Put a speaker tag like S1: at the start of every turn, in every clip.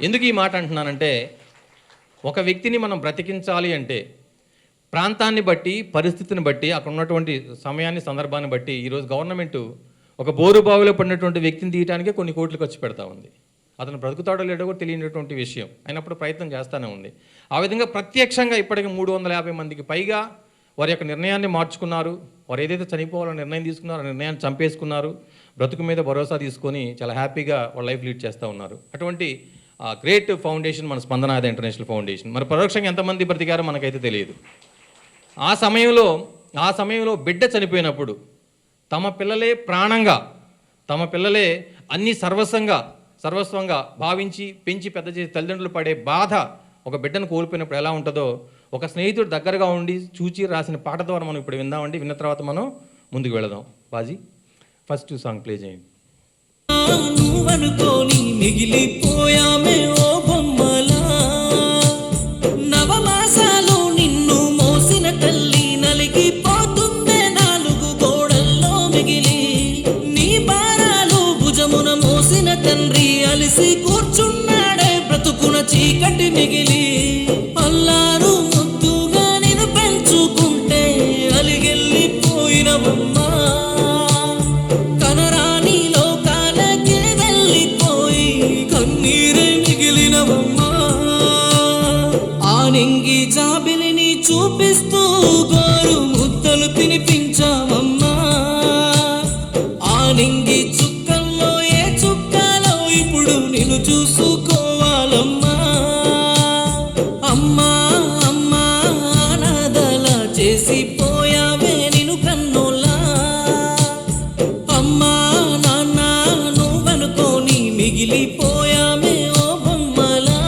S1: ఎందుకు ఈ మాట అంటున్నానంటే, ఒక వ్యక్తిని మనం బ్రతికించాలి అంటే ప్రాంతాన్ని బట్టి, పరిస్థితిని బట్టి, అక్కడ ఉన్నటువంటి సమయాన్ని, సందర్భాన్ని బట్టి ఈరోజు గవర్నమెంటు ఒక బోరు బావిలో పడినటువంటి వ్యక్తిని తీయడానికే కొన్ని కోట్లు ఖర్చు పెడతా ఉంది. అతను బ్రతుకుతాడో లేడో కూడా తెలియనటువంటి విషయం అయినప్పుడు ప్రయత్నం చేస్తూనే ఉంది. ఆ విధంగా ప్రత్యక్షంగా ఇప్పటికి 350 మందికి పైగా వారి యొక్క నిర్ణయాన్ని మార్చుకున్నారు. వారు ఏదైతే చనిపోవాలని నిర్ణయం తీసుకున్నారో ఆ నిర్ణయాన్ని చంపేసుకున్నారు. బ్రతుకు మీద భరోసా తీసుకొని చాలా హ్యాపీగా వాళ్ళ లైఫ్ లీడ్ చేస్తూ ఉన్నారు. అటువంటి గ్రేట్ ఫౌండేషన్ మన స్పందన ఇంటర్నేషనల్ ఫౌండేషన్. మరి పరోక్షంగా ఎంతమంది బ్రతికారో మనకైతే తెలియదు. ఆ సమయంలో బిడ్డ చనిపోయినప్పుడు తమ పిల్లలే ప్రాణంగా, తమ పిల్లలే అన్ని సర్వస్వంగా భావించి పెంచి పెద్ద చేసి తల్లిదండ్రులు పడే బాధ ఒక బిడ్డను కోల్పోయినప్పుడు ఎలా ఉంటుందో ఒక స్నేహితుడు దగ్గరగా ఉండి చూచి రాసిన పాట ద్వారా మనం ఇప్పుడు విందామండి. విన్న తర్వాత మనం ముందుకు వెళదాం. బాజీ ఫస్ట్ సాంగ్ ప్లే చేయండి.
S2: మిగిలిపోయామే ఓ బొమ్మలా, నవమాసాలు నిన్ను మోసిన తల్లి నలిగిపోతుందే నాలుగు గోడల్లో మిగిలి, నీ భారాలు భుజమున మోసిన తండ్రి అలిసి కూర్చున్నాడే బ్రతుకున చీకటి మిగిలి, అల్లారు ముద్దుగా నిన్ను పెంచుకుంటే అలిగెళ్ళిపోయినవమ్మా, కనరాని లోకాలకే వెళ్ళిపోయి కన్నీరే మిగిలినవమ్మా, ఆనింగి జాబిలిని చూపిస్తూ గోరు ముద్దలు తినిపించావమ్మా, ఆనింగి చుక్కల్లో ఏ చుక్కలో ఇప్పుడు నిన్ను చూసుకోవాలమ్మా, అమ్మా అమ్మా అనాథలా చేసిపోయావే నిన్ను కన్నులా, అమ్మా నాన్న నువ్వనుకోని మిగిలిపోయామే ఓ బొమ్మలా.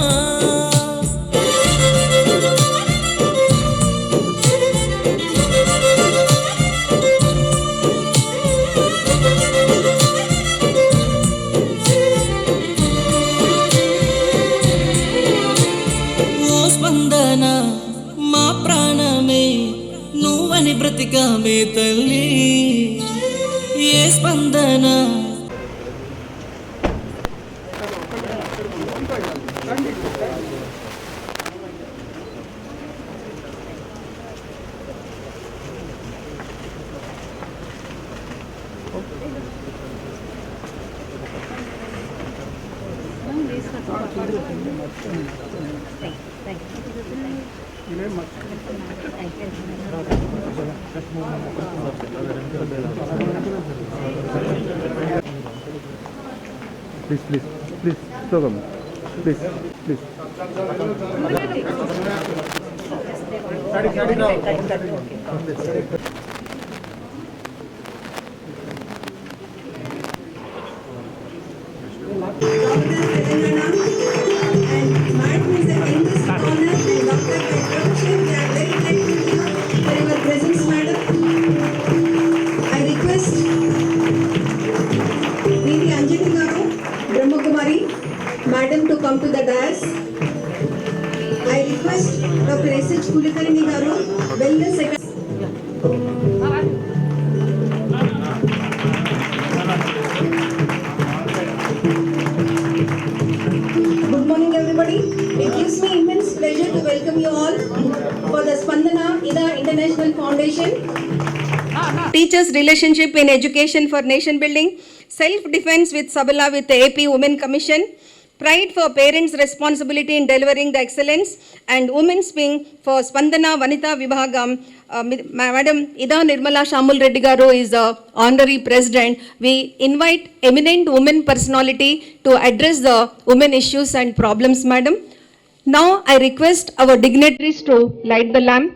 S2: ఓ స్పందన మా ప్రాణమే నువ్వని బ్రతికామే తల్లి, ఏ స్పందన.
S3: Please, so come. Please.
S4: Madam to come to the dais. I request Dr. S.H. Kulikarini garu, Wellness Secretary. Good morning everybody. It gives me immense pleasure to welcome you all for the Spandana International Foundation.
S5: Teachers' relationship in education for nation building, self-defense with Sabala with the AP Women Commission, pride for parents' responsibility in delivering the excellence, and women's wing for Spandana Vanita Vibhagam. Madam Ida Nirmala Shamul Reddy Garu is the honorary president. We invite eminent women personality to address the women issues and problems, madam. Now I request our dignitaries to light the lamp.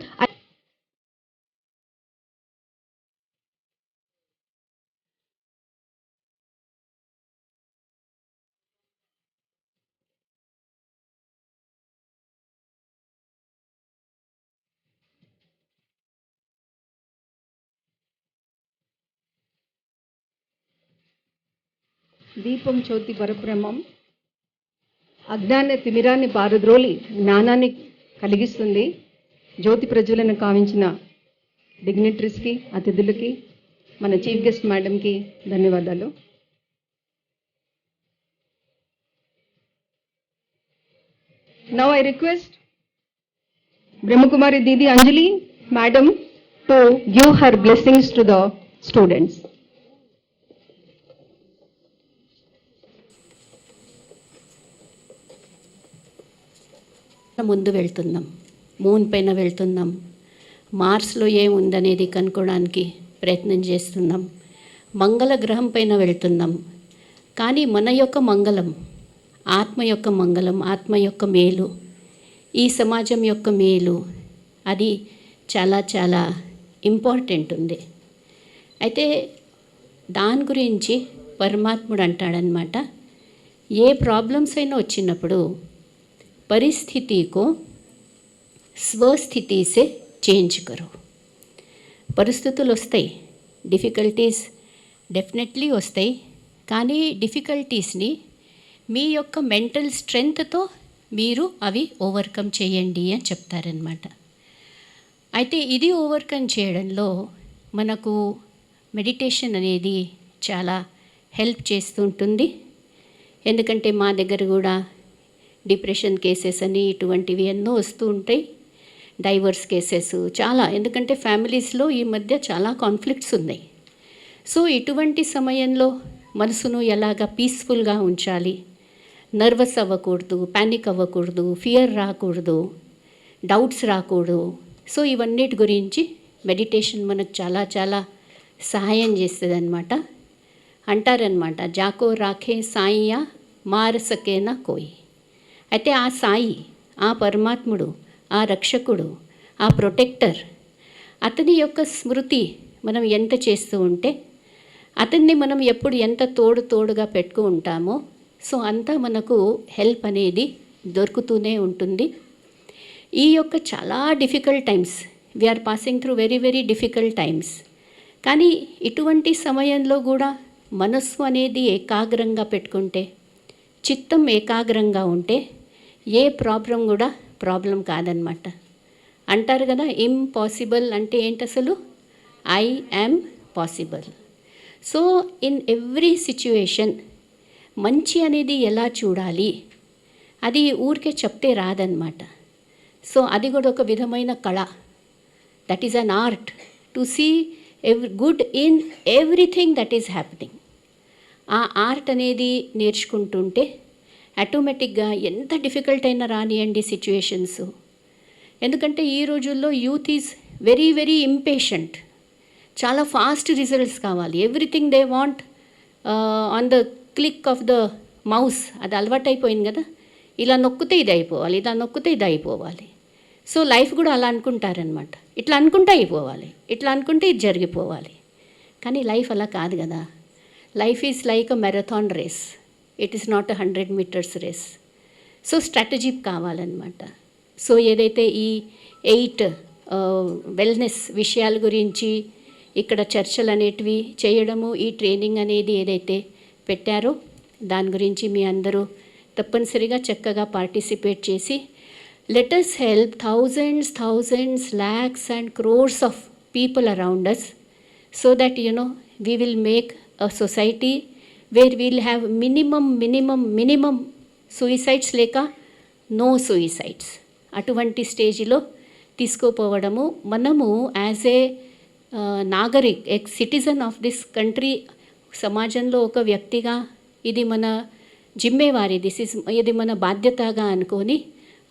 S5: దీపం జ్యోతి పరబ్రహ్మం అజ్ఞాన తిమిరాన్ని పారద్రోలి జ్ఞానాన్ని కలిగిస్తుంది. జ్యోతి ప్రజ్వలన కావించిన డిగ్నిటరీస్కి, అతిథులకి, మన chief guest మేడంకి ధన్యవాదాలు. Now I request Brahmakumari Didi Anjali, Madam, to give her blessings to the students.
S6: ముందు వెళ్తున్నాం, మూన్ పైన వెళ్తున్నాం, మార్స్లో ఏముందనేది కనుక్కోవడానికి ప్రయత్నం చేస్తున్నాం, మంగళ గ్రహం పైన వెళ్తున్నాం. కానీ మన యొక్క మంగళం, ఆత్మ యొక్క మంగళం, ఆత్మ యొక్క మేలు, ఈ సమాజం యొక్క మేలు, అది చాలా చాలా ఇంపార్టెంట్ ఉంది. అయితే దాని గురించి పరమాత్ముడు అంటాడనమాట, ఏ ప్రాబ్లమ్స్ అయినా వచ్చినప్పుడు परिस्थिति को स्वस्थिति से చేంజ్ करो. పరిస్థితులు వస్తాయి, డిఫికల్టీస్ డెఫినెట్లీ వస్తాయి. కానీ డిఫికల్టీస్ని మీ యొక్క మెంటల్ స్ట్రెంగ్త్తో మీరు అవి ఓవర్కమ్ చేయండి అని చెప్తారనమాట. అయితే ఇది ఓవర్కమ్ చేయడంలో మనకు మెడిటేషన్ అనేది చాలా హెల్ప్ చేస్తుంటుంది. ఎందుకంటే మా దగ్గర కూడా డిప్రెషన్ కేసెస్ అని ఇటువంటివి ఎన్నో వస్తూ ఉంటాయి, డైవర్స్ కేసెస్ చాలా. ఎందుకంటే ఫ్యామిలీస్లో ఈ మధ్య చాలా కాన్ఫ్లిక్ట్స్ ఉన్నాయి. సో ఇటువంటి సమయంలో మనసును ఎలాగ పీస్ఫుల్గా ఉంచాలి, నర్వస్ అవ్వకూడదు, ప్యానిక్ అవ్వకూడదు, ఫియర్ రాకూడదు, డౌట్స్ రాకూడదు. సో ఇవన్నిటి గురించి మెడిటేషన్ మనకు చాలా చాలా సహాయం చేస్తుంది అనమాట. అంటారనమాట, జాకో రాఖే సాయియా మార సకేనా కోయి. అయితే ఆ సాయి, ఆ పరమాత్ముడు, ఆ రక్షకుడు, ఆ ప్రొటెక్టర్, అతని యొక్క స్మృతి మనం ఎంత చేస్తూ ఉంటే, అతన్ని మనం ఎప్పుడు ఎంత తోడుగా పెట్టుకు ఉంటామో, సో అంతా మనకు హెల్ప్ అనేది దొరుకుతూనే ఉంటుంది. ఈ యొక్క చాలా difficult times, we are passing through very very difficult times. కానీ ఇటువంటి సమయంలో కూడా మనస్సు అనేది ఏకాగ్రంగా పెట్టుకుంటే, చిత్తం ఏకాగ్రంగా ఉంటే ఏ ప్రాబ్లం కూడా ప్రాబ్లం కాదనమాట. అంటారు కదా, ఇంపాసిబుల్ అంటే ఏంటి అసలు, I am possible. So in every situation మంచి అనేది ఎలా చూడాలి, అది ఊరికే చెప్తే రాదనమాట. సో అది కూడా ఒక విధమైన కళ, that is an art to see good in everything that is happening. ఆ ఆర్ట్ అనేది నేర్చుకుంటుంటే ఆటోమేటిక్గా ఎంత డిఫికల్ట్ అయినా రానియండి సిచ్యువేషన్స్. ఎందుకంటే ఈ రోజుల్లో youth is very very impatient, చాలా ఫాస్ట్ రిజల్ట్స్ కావాలి, everything they want on the click of the mouse. అది అలవాటైపోయింది కదా, ఇలా నొక్కితే ఇది అయిపోవాలి, ఇలా నొక్కితే ఇది అయిపోవాలి. సో లైఫ్ కూడా అలా అనుకుంటారనమాట, ఇట్లా అనుకుంటే అయిపోవాలి, ఇట్లా అనుకుంటే ఇది జరిగిపోవాలి. కానీ లైఫ్ అలా కాదు కదా. Life is like a marathon race, it is not 100 meters race. So strategy కావాలన్నమాట. సో ఏదైతే ఈ 8 వెల్నెస్ విషయాల గురించి ఇక్కడ చర్చలు అనేటివి చేయడము, ఈ ట్రైనింగ్ అనేది ఏదైతే పెట్టారో దాని గురించి మీ అందరూ తప్పనిసరిగా చక్కగా పార్టిసిపేట్ చేసి, let us help thousands, lakhs and crores of people around us, so that we will make a society where we'll have minimum suicides లేక నో suicides. అటువంటి స్టేజ్లో తీసుకోపోవడము, మనము as a Nagarik, citizen of this country, సమాజంలో ఒక వ్యక్తిగా ఇది మన జిమ్మేవారి, ఇది మన బాధ్యతగా అనుకొని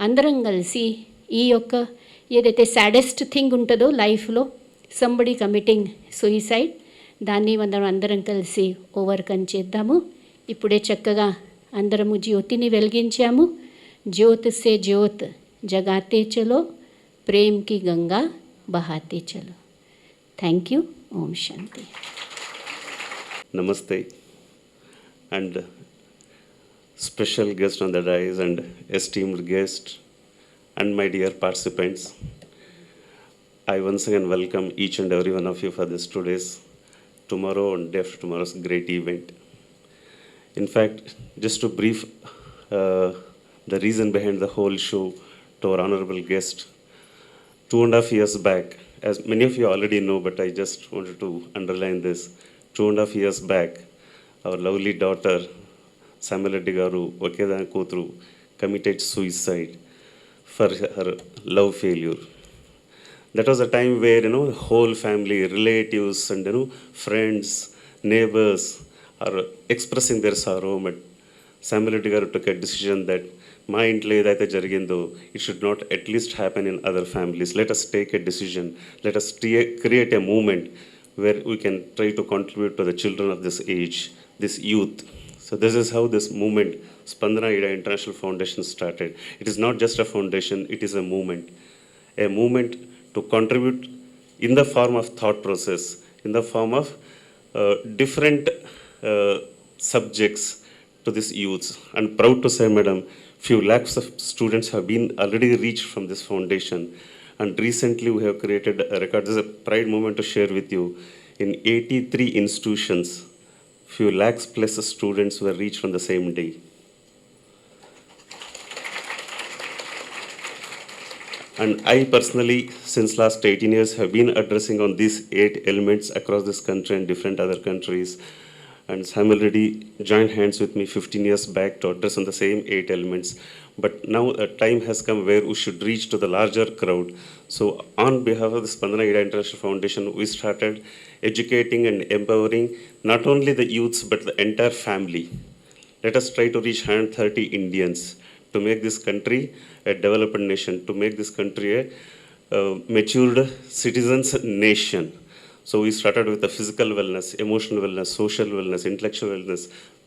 S6: అందరం కలిసి ఈ యొక్క ఏదైతే సాడెస్ట్ థింగ్ ఉంటుందో లైఫ్లో, సంబడి కమిటింగ్ సూయిసైడ్, దాన్ని మనం అందరం కలిసి ఓవర్కమ్ చేద్దాము. ఇప్పుడే చక్కగా అందరము జ్యోతిని వెలిగించాము. జ్యోత్ సే జ్యోత్ జగాతే చలో, ప్రేమ్ కి గంగా బహాతే చలో. Thank you. ఓం శాంతి.
S7: Namaste and special guest on the dais and esteemed guest and my dear participants. I once again welcome each and every one of you for this today's, tomorrow and day after tomorrow's great event. In fact, just to brief the reason behind the whole show to our honorable guest, 2.5 years back, as many of you already know, but I just wanted to underline this. 2.5 years back, our lovely daughter, Samiladdi garu, Vakeda Kotru, committed suicide. for her love failure. That was a time where, whole family, relatives, and, friends, neighbors are expressing their sorrow. But Samuel Reddy garu took a decision that మా ఇంట్లో ఏదైతే జరిగిందో it should not at least happen in other families. Let us take a decision. Let us create a movement where we can try to contribute to the children of this age, this youth. So this is how this movement, Spandana Ida International Foundation, started. It is not just a foundation, it is a movement to contribute in the form of thought process, in the form of different subjects to these youths. And proud to say, madam, few lakhs of students have been already reached from this foundation. And recently we have created a record. This is a pride moment to share with you. In 83 institutions, few lakhs plus students were reached on the same day. And I personally, since last 18 years, have been addressing on these 8 elements across this country and different other countries. And Samuel Reddy joined hands with me 15 years back to address on the same 8 elements. But now a time has come where we should reach to the larger crowd. So on behalf of the Spandana Ida International Foundation, we started educating and empowering not only the youths, but the entire family. Let us try to reach 130 Indians to make this country a developed nation, to make this country a matured citizens nation. So we started with the physical wellness, emotional wellness, social wellness, intellectual wellness,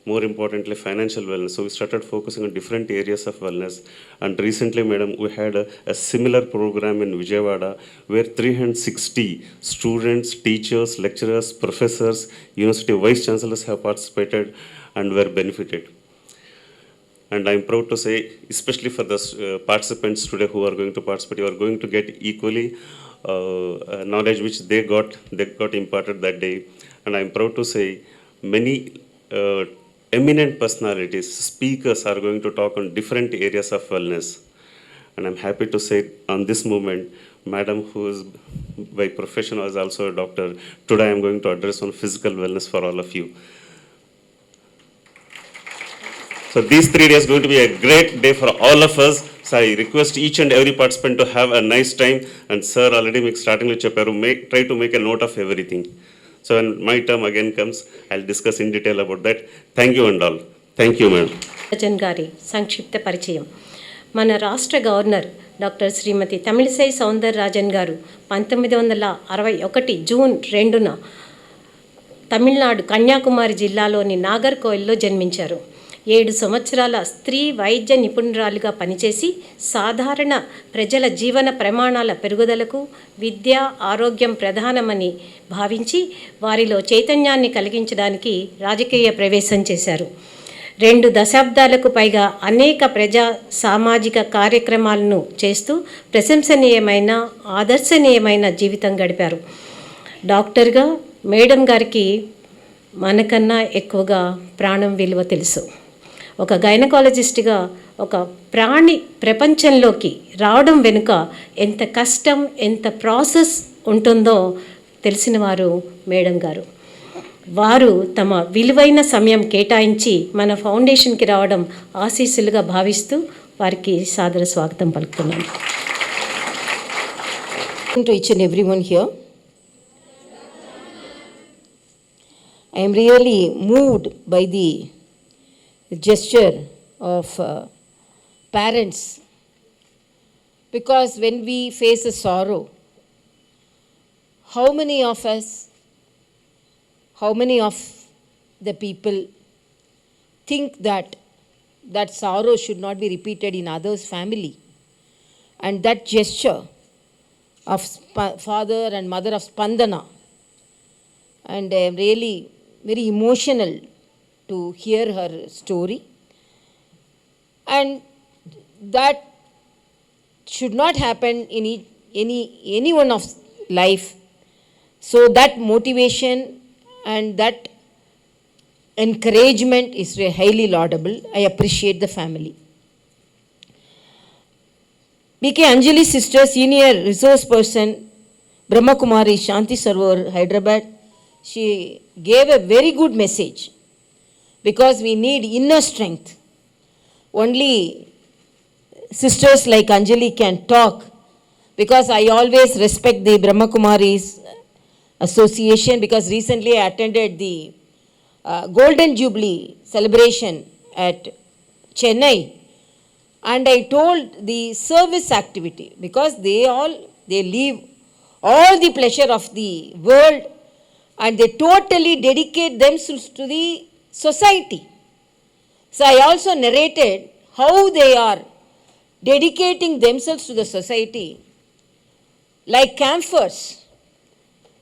S7: more importantly, financial wellness. So we started focusing on different areas of wellness. And recently, madam, we had a similar program in Vijayawada where 360 students, teachers, lecturers, professors, university vice chancellors have participated and were benefited. And I'm proud to say, especially for the participants today who are going to participate, you are going to get equally knowledge which they got imparted that day. And I'm proud to say many eminent personalities, speakers are going to talk on different areas of wellness. And I'm happy to say on this moment, madam, who is by profession was also a doctor, today I'm going to address on physical wellness for all of you. So these 3 days are going to be a great day for all of us. So I request each and every participant to have a nice time. And sir already starting with chapter, try to make a note of everything. So when my term again comes, I'll discuss in detail about that. Thank you and all. Thank you, madam.
S8: Rajan గారి సంక్షిప్త పరిచయం. మన రాష్ట్ర governor doctor శ్రీమతి తమిళిసై సౌందరరాజన్ గారు 1961 June 2న Tamil Nadu Kanyakumari జిల్లాలోని నాగర్కోయిల్లో జన్మించారు. 7 సంవత్సరాల స్త్రీ వైద్య నిపుణురాలిగా పనిచేసి సాధారణ ప్రజల జీవన ప్రమాణాల పెరుగుదలకు విద్య, ఆరోగ్యం ప్రధానమని భావించి వారిలో చైతన్యాన్ని కలిగించడానికి రాజకీయ ప్రవేశం చేశారు. 2 దశాబ్దాలకు పైగా అనేక ప్రజా సామాజిక కార్యక్రమాలను చేస్తూ ప్రశంసనీయమైన, ఆదర్శనీయమైన జీవితం గడిపారు. డాక్టర్గా మేడం గారికి మనకన్నా ఎక్కువగా ప్రాణం విలువ తెలుసు. ఒక గైనకాలజిస్ట్గా ఒక ప్రాణి ప్రపంచంలోకి రావడం వెనుక ఎంత కష్టం, ఎంత ప్రాసెస్ ఉంటుందో తెలిసిన వారు మేడం గారు. వారు తమ విలువైన సమయం కేటాయించి మన ఫౌండేషన్కి రావడం ఆశీస్సులుగా భావిస్తూ వారికి సాదర స్వాగతం పలుకుతున్నాను.
S9: To each and everyone here, I am really moved by the gesture of parents, because when we face a sorrow, how many of us, how many of the people think that sorrow should not be repeated in others' family? And that gesture of father and mother of Spandana, and I am really very emotional to hear her story. And that should not happen in anyone of life. So that motivation and that encouragement is highly laudable. I appreciate the family. BK Anjali sister, senior resource person, Brahma Kumari, Shanti Sarovar, Hyderabad, she gave a very good message, because we need inner strength. Only sisters like Anjali can talk, because I always respect the Brahma Kumaris Association, because recently I attended the Golden Jubilee celebration at Chennai, and I told the service activity, because they leave all the pleasure of the world and they totally dedicate themselves to the society. So I also narrated how they are dedicating themselves to the society like camphors.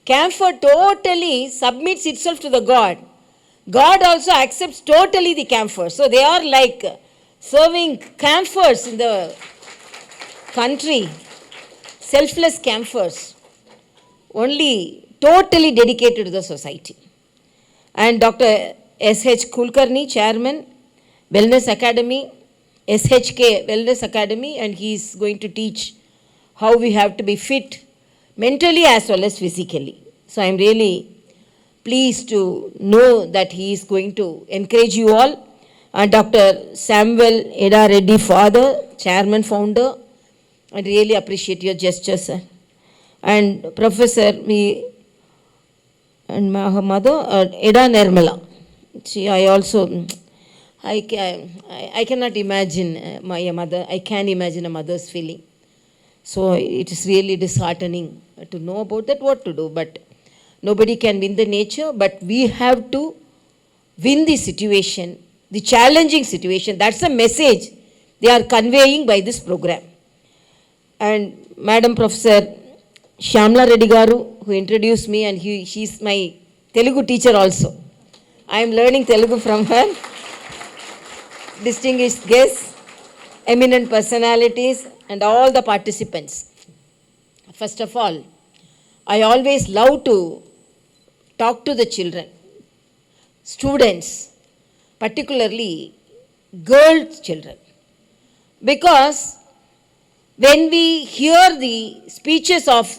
S9: Camphor totally submits itself to the God. God also accepts totally the camphor. So they are like serving camphors in the country, selfless camphors, only totally dedicated to the society. And Dr. S.H. Kulkarni, Chairman, Wellness Academy, SHK Wellness Academy, and he is going to teach how we have to be fit mentally as well as physically. So I am really pleased to know that he is going to encourage you all. And Dr. Samuel Eda Reddy, father, chairman, founder, I really appreciate your gesture, sir. And Professor, and my mother, Eda Nirmala. I also, I cannot imagine my mother. I can imagine a mother's feeling. So it is really disheartening to know about that, what to do. But nobody can win the nature, but we have to win the situation, the challenging situation. That's the message they are conveying by this program. And Madam Professor Shyamla Reddy Garu, who introduced me, and she's my Telugu teacher also. I am learning Telugu from her. Distinguished guests, eminent personalities, and all the participants. First of all, I always love to talk to the children, students, particularly girl children, because when we hear the speeches of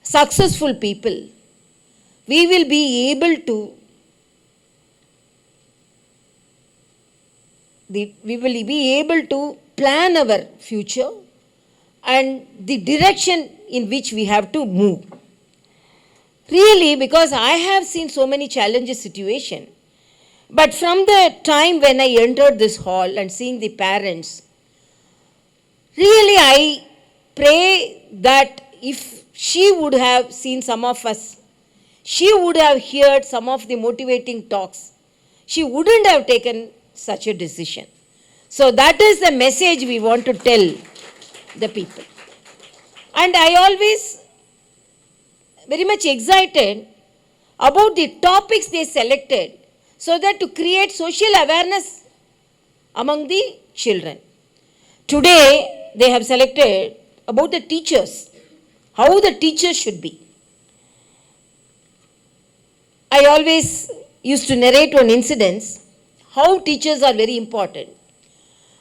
S9: successful people, we will be able to plan our future and the direction in which we have to move. Really, because I have seen so many challenges situation. But from the time when I entered this hall and seeing the parents, really I pray that if she would have seen some of us, she would have heard some of the motivating talks, she wouldn't have taken such a decision. So that is the message we want to tell the people. And I always very much excited about the topics they selected, so that to create social awareness among the children. Today they have selected about the teachers, how the teachers should be. I always used to narrate one incident, how teachers are very important.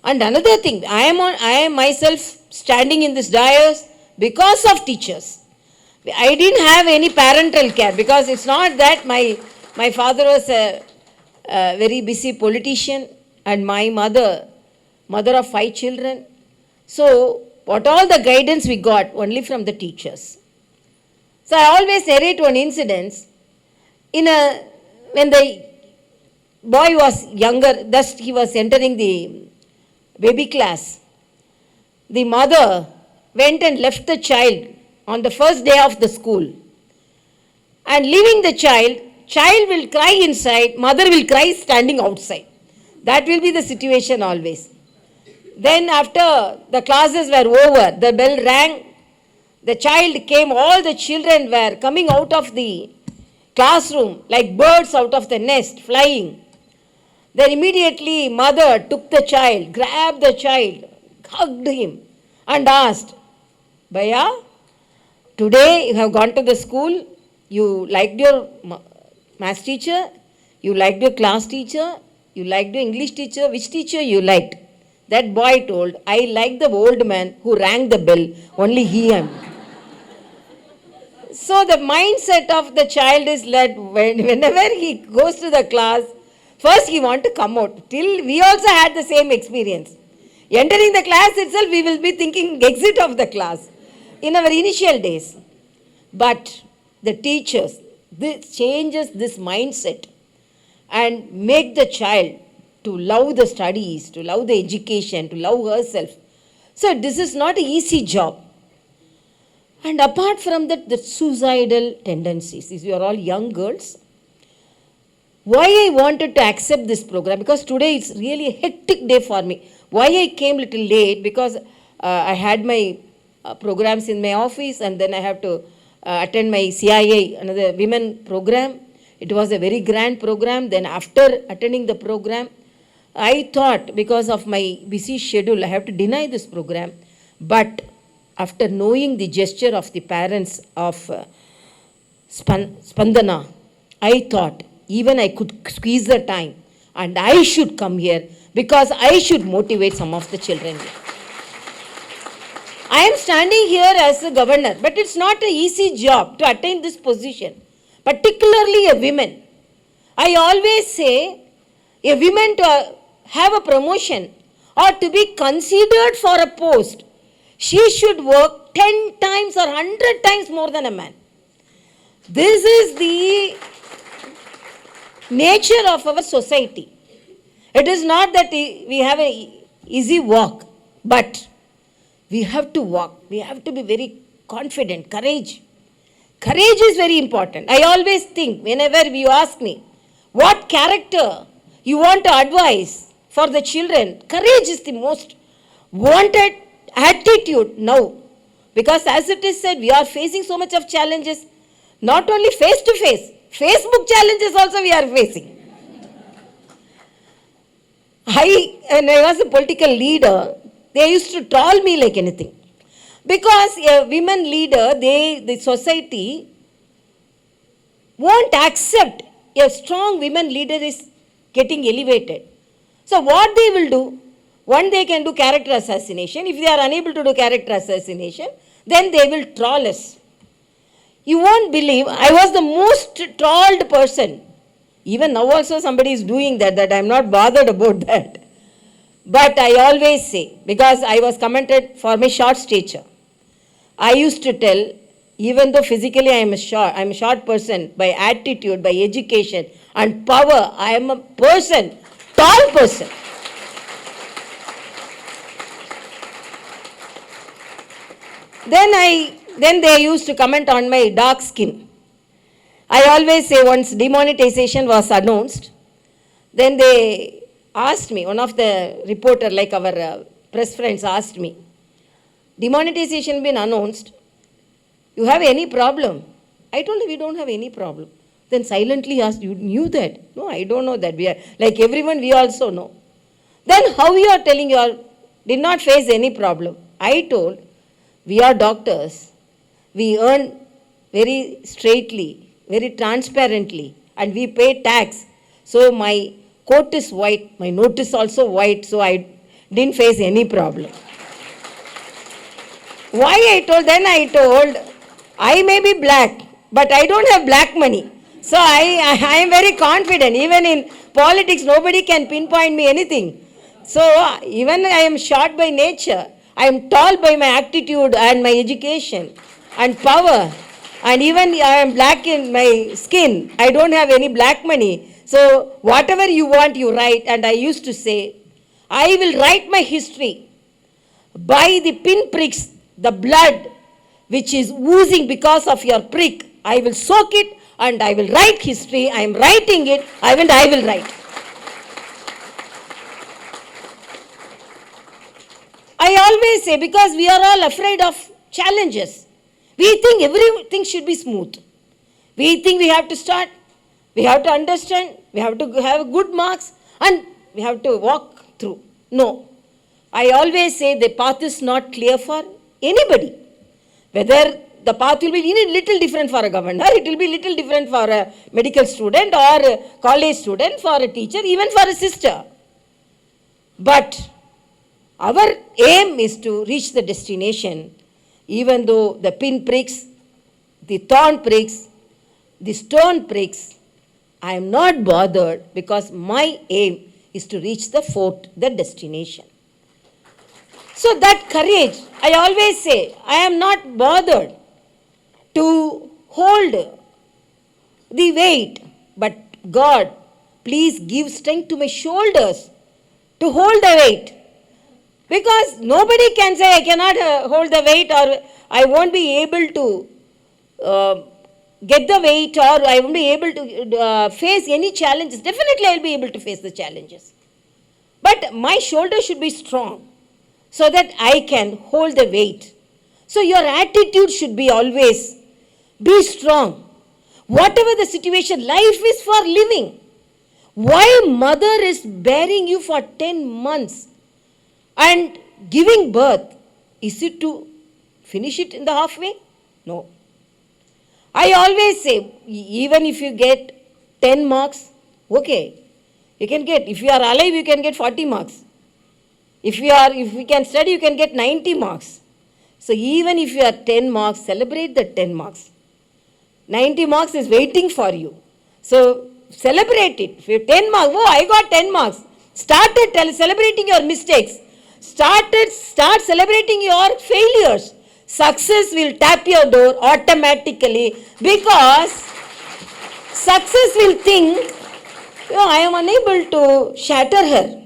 S9: And another thing, I am myself standing in this dais because of teachers. I didn't have any parental care, because it's not that my father was a very busy politician and my mother of 5 children. So what all the guidance we got only from the teachers. So I always narrate one incident. When the boy was younger, thus he was entering the baby class, the mother went and left the child on the first day of the school. And leaving the child will cry inside, mother will cry standing outside. That will be the situation always. Then after the classes were over, the bell rang, the child came, all the children were coming out of the classroom like birds out of the nest, flying. Then immediately mother took the child, grabbed the child, hugged him and asked, Bhaiya, today you have gone to the school, you liked your maths teacher, you liked your class teacher, you liked your English teacher, which teacher you liked? That boy told, I like the old man who rang the bell, only he am. So the mindset of the child is that whenever he goes to the class, first he wants to come out. Till we also had the same experience. Entering the class itself, we will be thinking exit of the class in our initial days. But the teachers, this changes this mindset and make the child to love the studies, to love the education, to love herself. So this is not an easy job. And apart from that, the suicidal tendencies. These are all young girls. Why I wanted to accept this program? Because today it's really a hectic day for me. Why I came little late? Because I had my programs in my office, and then I have to attend my CIA, another women program. It was a very grand program. Then after attending the program, I thought because of my busy schedule, I have to deny this program. But after knowing the gesture of the parents of Spandana, I thought even I could squeeze the time and I should come here because I should motivate some of the children here. I am standing here as a governor, but it's not an easy job to attain this position, particularly a woman. I always say a woman to have a promotion or to be considered for a post, she should work 10 times or 100 times more than a man. This is the nature of our society. It is not that we have an easy walk, but we have to walk. We have to be very confident. Courage. Courage is very important. I always think, whenever you ask me, what character you want to advise for the children, courage is the most wanted attitude now. Because as it is said, we are facing so much of challenges, not only face to face, Facebook challenges also we are facing. When I was a political leader, they used to troll me like anything. Because a women leader, the society won't accept a strong women leader is getting elevated. So what they will do, one they can do character assassination. If they are unable to do character assassination, then they will troll us. You won't believe, I was the most trolled person. Even now also somebody is doing that I am not bothered about that. But I always say, because I was commented for my short stature, I used to tell, even though physically I am a short person, by attitude, by education and power, I am a person, tall person. Then they used to comment on my dark skin. I always say once demonetization was announced, then they asked me, one of the reporter like our press friends asked me, demonetization been announced, you have any problem? I told him we don't have any problem. Then silently asked, you knew that? No, I don't know that. We are, like everyone, we also know. Then how you are telling you did not face any problem? I told, we are doctors. We earn very straightly, very transparently, and we pay tax. So my coat is white, my note is also white, so I didn't face any problem. Why I told? Then I told, I may be black, but I don't have black money. So I am very confident. Even in politics, nobody can pinpoint me anything. So even I am short by nature, I am tall by my attitude and my education and power. And even I am black in my skin, I don't have any black money. So whatever you want, you write. And I used to say, I will write my history by the pinpricks, the blood which is oozing because of your prick. I will soak it and I will write history. I am writing it, I will write. I always say, because we are all afraid of challenges, we think everything should be smooth. We think we have to start, we have to understand, we have to have good marks, and we have to walk through. No. I always say the path is not clear for anybody. Whether the path will be little different for a governor, it will be little different for a medical student or a college student, for a teacher, even for a sister. But our aim is to reach the destination, even though the pin pricks, the thorn pricks, the stone pricks, I am not bothered, because my aim is to reach the destination. So that courage, I always say, I am not bothered to hold the weight, but God, please give strength to my shoulders to hold the weight. Because nobody can say I cannot hold the weight, or I won't be able to get the weight, or I won't be able to face any challenges. Definitely I will be able to face the challenges. But my shoulder should be strong so that I can hold the weight. So your attitude should be always be strong. Whatever the situation, life is for living. Why mother is bearing you for 10 months and giving birth? Is it to finish it in the halfway? No. I always say, even if you get 10 marks, okay, you can get, if you are alive, you can get 40 marks. If we can study, you can get 90 marks. So even if you are 10 marks, celebrate the 10 marks. 90 marks is waiting for you. So celebrate it. If you have 10 marks, oh, I got 10 marks. Start celebrating your mistakes. Start celebrating your failures. Success will tap your door automatically, because success will think, I am unable to shatter her.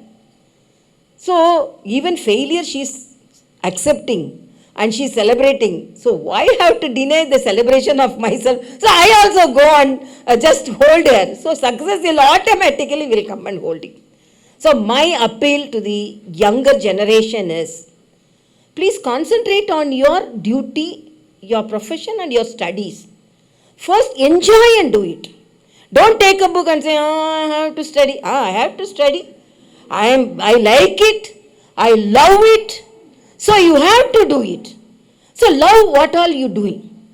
S9: So even failure she is accepting and she is celebrating. So why have to deny the celebration of myself? So I also go and just hold her. So success will automatically come and hold you. So my appeal to the younger generation is, please concentrate on your duty, your profession and your studies. First enjoy and do it. Don't take a book and say, I have to study. I have to study. I like it. I love it. So you have to do it. So love what all you doing.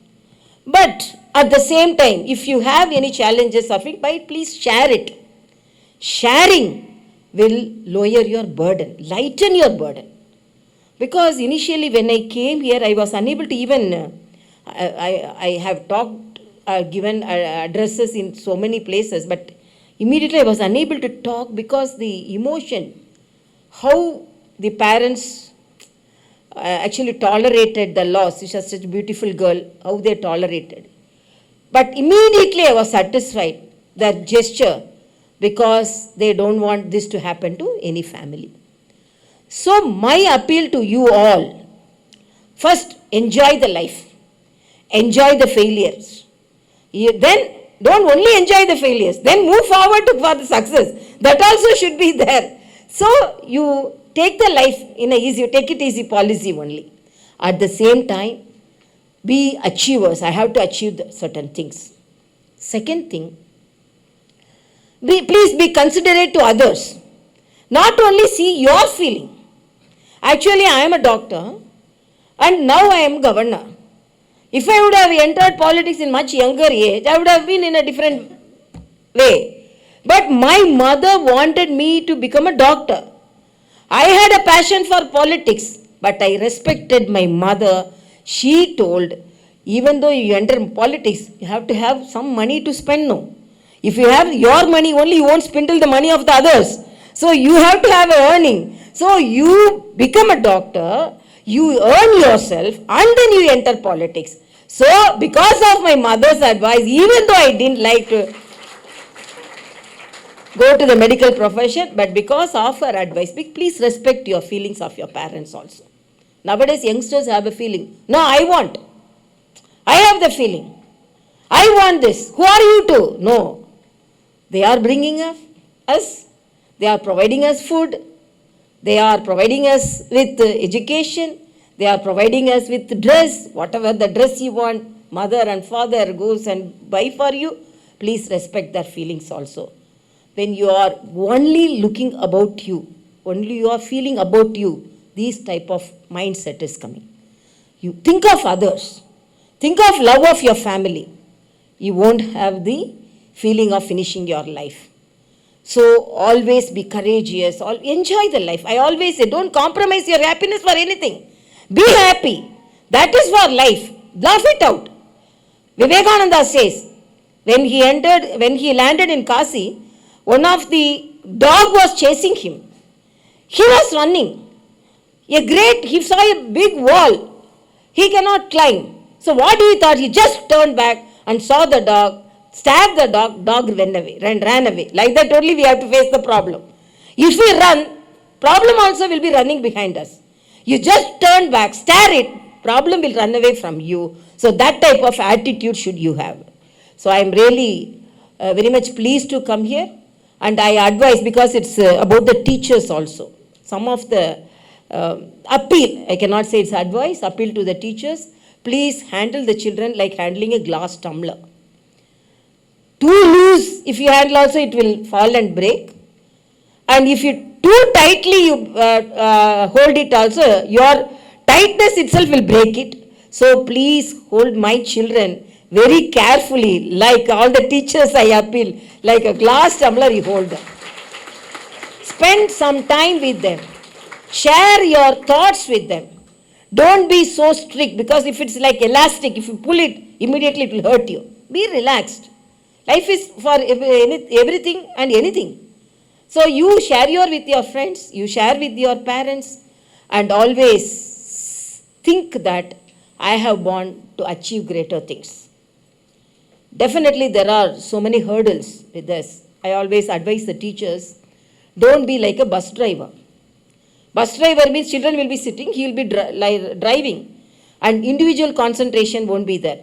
S9: But at the same time, if you have any challenges suffering, please share it. Sharing will lower your burden, lighten your burden. Because initially when I came here, I was unable to even, I have talked, given addresses in so many places, but immediately I was unable to talk because the emotion, how the parents actually tolerated the loss. She was such a beautiful girl, how they tolerated. But immediately I was satisfied, that gesture, because they don't want this to happen to any family. So my appeal to you all, first enjoy the life, enjoy the failures. Then don't only enjoy the failures, then move forward for the success. That also should be there. So you take the life in a easy, take it easy policy only. At the same time, be achievers. I have to achieve certain things. Second thing, please be considerate to others. Not only see your feeling. Actually, I am a doctor and now I am governor. If I would have entered politics in much younger age, I would have been in a different way. But my mother wanted me to become a doctor. I had a passion for politics, but I respected my mother. She told, even though you enter politics, you have to have some money to spend now. If you have your money only, you won't spindle the money of the others. So you have to have a earning. So you become a doctor, you earn yourself, and then you enter politics. So because of my mother's advice, even though I didn't like to go to the medical profession, but because of her advice, please respect your feelings of your parents also. Nowadays youngsters have a feeling, no, I have the feeling, I want this, who are you to? No, they are bringing us, they are providing us food, they are providing us with education, they are providing us with dress, whatever the dress you want, mother and father goes and buy for you, please respect their feelings also. When you are only looking about you, only you are feeling about you, this type of mindset is coming. You think of others, think of love of your family, you won't have the feeling of finishing your life. So always be courageous, enjoy the life. I always say, don't compromise your happiness for anything. Be happy. That is for life. Laugh it out. Vivekananda says, when he landed in Kasi, one of the dog was chasing him. He was running. He saw a big wall. He cannot climb. So what he thought? He just turned back and saw the dog, stabbed the dog ran away. Like that only we have to face the problem. If we run, problem also will be running behind us. You just turn back, stare it, problem will run away from you. So that type of attitude should you have. So I am really very much pleased to come here, and I advise, because it's about the teachers also. Some of the appeal, I cannot say it's advice, appeal to the teachers, please handle the children like handling a glass tumbler. Too loose, if you handle also, it will fall and break. And if you too tightly you hold it also, your tightness itself will break it. So please hold my children very carefully, like all the teachers I appeal, like a glass tumbler you hold them. Spend some time with them. Share your thoughts with them. Don't be so strict, because if it's like elastic, if you pull it, immediately it will hurt you. Be relaxed. Life is for everything and anything. So you share with your friends, you share with your parents, and always think that I have born to achieve greater things. Definitely there are so many hurdles with this. I always advise the teachers, don't be like a bus driver. Bus driver means children will be sitting, he will be driving, and individual concentration won't be there.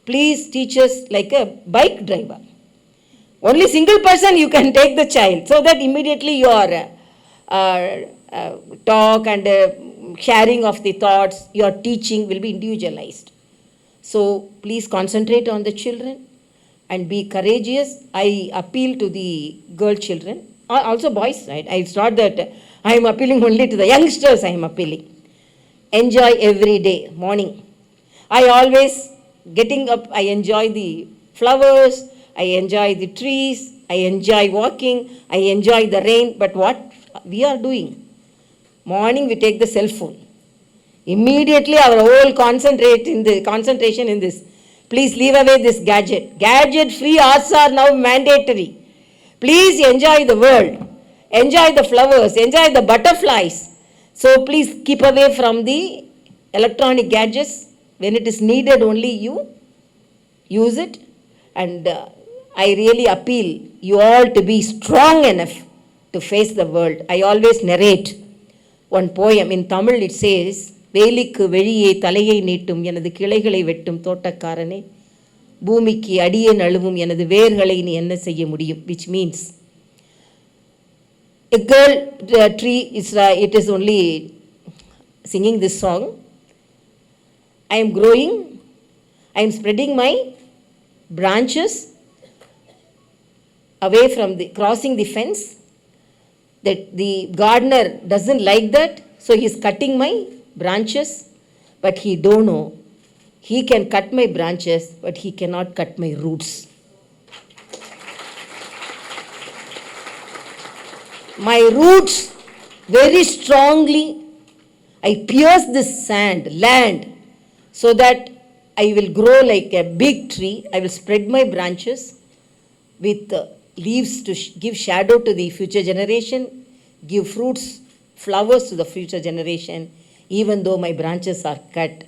S9: Please teach us like a bike driver. Only single person you can take the child, so that immediately your talk and sharing of the thoughts, your teaching will be individualized. So please concentrate on the children and be courageous. I appeal to the girl children, also boys, right? It's not that I am appealing only to the youngsters, I am appealing. Enjoy every day, morning. I always, getting up, I enjoy the flowers, I enjoy the trees, I enjoy walking, I enjoy the rain. But what we are doing? Morning we take the cell phone. Immediately our whole concentration in this. Please leave away this gadget. Gadget-free hours are now mandatory. Please enjoy the world. Enjoy the flowers. Enjoy the butterflies. So please keep away from the electronic gadgets. When it is needed, only you use it. And I really appeal you all to be strong enough to face the world. I always narrate one poem. In Tamil it says, வேலிக்கு வெளியே தலையை நீட்டும் எனது கிளைகளை வெட்டும் தோட்டக்காரனே, பூமிக்கு அடியே நழுவும் எனது வேர்களை நீ என்ன செய்ய முடியும்? Which means a girl tree it is only singing this song. I am growing, I am spreading my branches away from crossing the fence. That the gardener doesn't like that, so he is cutting my branches, but he don't know. He can cut my branches, but he cannot cut my roots. My roots very strongly, I pierce this land, so that I will grow like a big tree. I will spread my branches with leaves to give shadow to the future generation, give fruits, flowers to the future generation. Even though my branches are cut,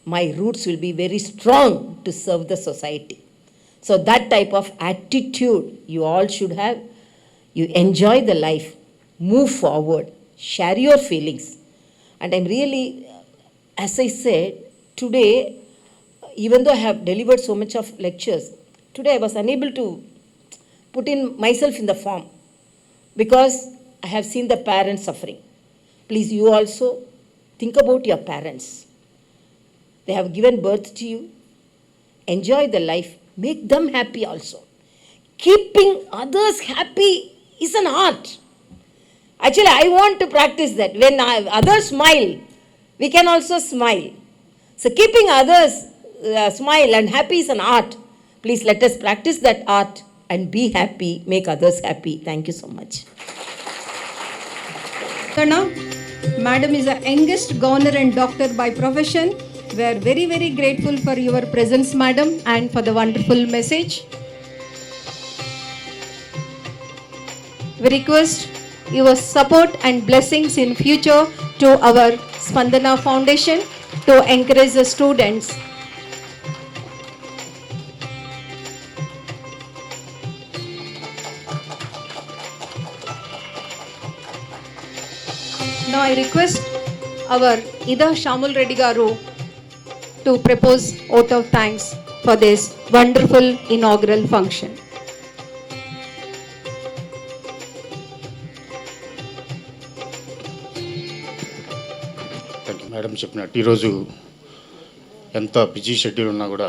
S9: my roots will be very strong to serve the society. So that type of attitude you all should have. You enjoy the life, move forward, share your feelings. And I'm really, as I said, today, even though I have delivered so much of lectures, today I was unable to put in myself in the form, because I have seen the parents suffering. Please, you also think about your parents. They have given birth to you. Enjoy the life. Make them happy also. Keeping others happy is an art. Actually, I want to practice that. When others smile, we can also smile. So keeping others smile and happy is an art. Please let us practice that art and be happy, make others happy. Thank you so much.
S5: Madam is the youngest governor and doctor by profession. We are very, very grateful for your presence, madam, and for the wonderful message. We request your support and blessings in future to our Spandana Foundation to encourage the students. Now I request our Ida Shamul Reddy Garu to propose vote of thanks for this wonderful inaugural function.
S10: Madam చెప్పినట్టు ఈరోజు ఎంత busy schedule ఉన్నా కూడా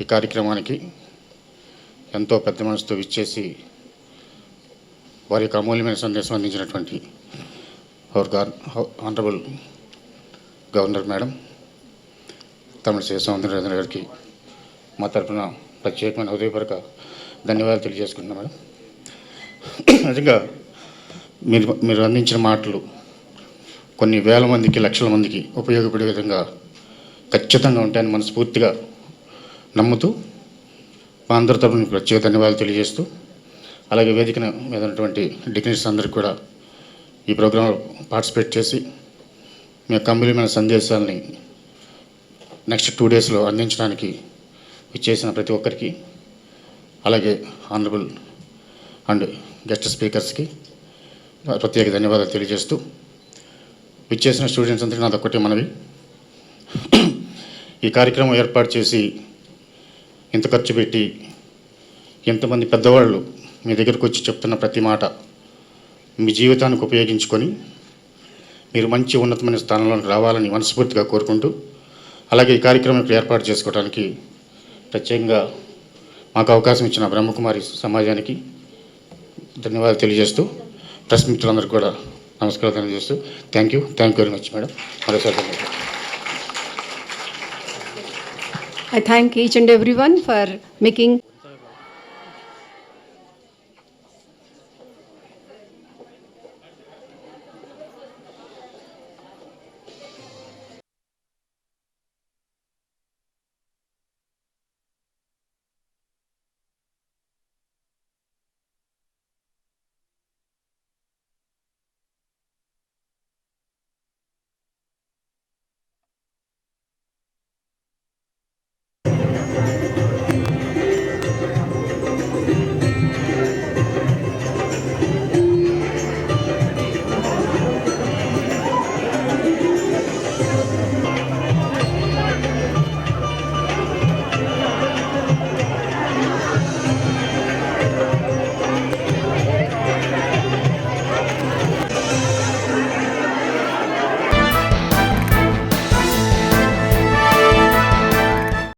S10: ఈ కార్యక్రమానికి ఎంతో పెద్ద మనసుతో విచ్చేసి వారి యొక్క అమూల్యమైన సందేశం అందించినటువంటి honourable governor madam Tamilisai Soundararajan గారికి మా తరఫున ప్రత్యేకమైన హృదయపూర్వక ధన్యవాదాలు తెలియజేసుకుంటున్నాం మేడం. నిజంగా మీరు అందించిన మాటలు కొన్ని వేల మందికి లక్షల మందికి ఉపయోగపడే విధంగా ఖచ్చితంగా ఉంటాయని మనస్ఫూర్తిగా నమ్ముతూ మా అందరి తరఫున ప్రత్యేక ధన్యవాదాలు తెలియజేస్తూ, అలాగే వేదిక మీద ఉన్నటువంటి డిగ్నిటీస్ అందరికీ కూడా ఈ ప్రోగ్రాంలో పార్టిసిపేట్ చేసి మీ యొక్క అమూల్యమైన సందేశాలని నెక్స్ట్ 2 డేస్లో అందించడానికి ఇచ్చేసిన ప్రతి ఒక్కరికి, అలాగే ఆనరబుల్ అండ్ గెస్ట్ స్పీకర్స్కి ప్రత్యేక ధన్యవాదాలు తెలియజేస్తూ, ఇచ్చేసిన స్టూడెంట్స్ అందరికీ నాది ఒక్కటే మనవి, ఈ కార్యక్రమం ఏర్పాటు చేసి ఇంత ఖర్చు పెట్టి ఎంతమంది పెద్దవాళ్ళు మీ దగ్గరకు వచ్చి చెప్తున్న ప్రతి మాట మీ జీవితానికి ఉపయోగించుకొని మీరు మంచి ఉన్నతమైన స్థానంలోకి రావాలని మనస్ఫూర్తిగా కోరుకుంటూ, అలాగే ఈ కార్యక్రమం ఏర్పాటు చేసుకోవడానికి ప్రత్యేకంగా మాకు అవకాశం ఇచ్చిన బ్రహ్మకుమారి సమాజానికి ధన్యవాదాలు తెలియజేస్తూ, ప్రెస్ మిత్రులందరికీ కూడా నమస్కారం తెలియజేస్తూ thank you very much madam. మరోసారి
S5: I thank each and everyone for making